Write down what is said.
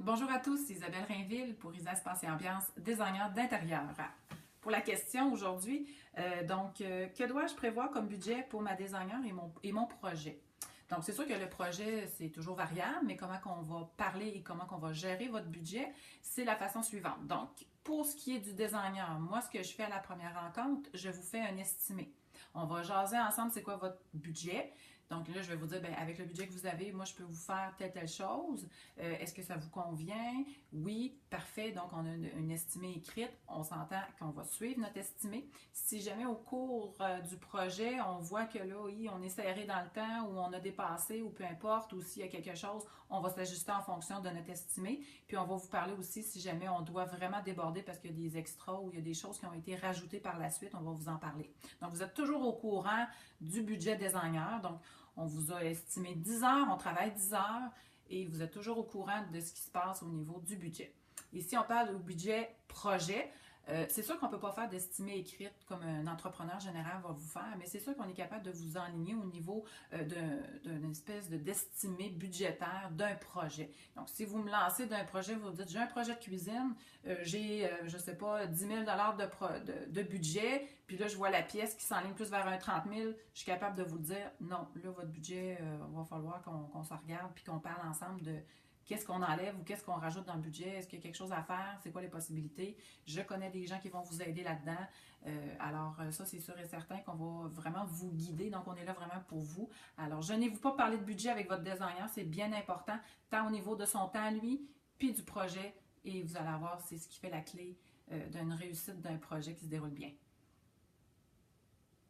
Bonjour à tous, c'est Isabelle Rainville pour Isa Espace et Ambiance, designer d'intérieur. Pour la question aujourd'hui, que dois-je prévoir comme budget pour ma designer et mon projet? Donc, c'est sûr que le projet, c'est toujours variable, mais comment qu'on va parler et comment qu'on va gérer votre budget, c'est la façon suivante. Donc, pour ce qui est du designer, moi, ce que je fais à la première rencontre, je vous fais un estimé. On va jaser ensemble c'est quoi votre budget. Donc là, je vais vous dire, bien, avec le budget que vous avez, moi, je peux vous faire telle chose. Est-ce que ça vous convient? Oui, parfait. Donc, on a une estimée écrite. On s'entend qu'on va suivre notre estimé. Si jamais au cours du projet, on voit que là, oui, on est serré dans le temps ou on a dépassé ou peu importe, ou s'il y a quelque chose, on va s'ajuster en fonction de notre estimé. Puis, on va vous parler aussi si jamais on doit vraiment déborder parce qu'il y a des extras ou il y a des choses qui ont été rajoutées par la suite, on va vous en parler. Donc, vous êtes toujours au courant du budget designer. Donc, on vous a estimé 10 heures, on travaille 10 heures et vous êtes toujours au courant de ce qui se passe au niveau du budget. Ici, on parle du budget projet. C'est sûr qu'on ne peut pas faire d'estimée écrite comme un entrepreneur général va vous faire, mais c'est sûr qu'on est capable de vous enligner au niveau d'une espèce d'estimé budgétaire d'un projet. Donc, si vous me lancez d'un projet, vous dites, j'ai un projet de cuisine, j'ai, je ne sais pas, 10 000 de budget, puis là, je vois la pièce qui s'enligne plus vers un 30 000, je suis capable de vous dire, non, là, votre budget, va falloir qu'on se regarde puis qu'on parle ensemble de qu'est-ce qu'on enlève ou qu'est-ce qu'on rajoute dans le budget? Est-ce qu'il y a quelque chose à faire? C'est quoi les possibilités? Je connais des gens qui vont vous aider là-dedans. Alors, ça, c'est sûr et certain qu'on va vraiment vous guider. Donc, on est là vraiment pour vous. Alors, je n'ai vous pas parlé de budget avec votre designer. C'est bien important, tant au niveau de son temps, lui, puis du projet. Et vous allez voir, c'est ce qui fait la clé d'une réussite d'un projet qui se déroule bien.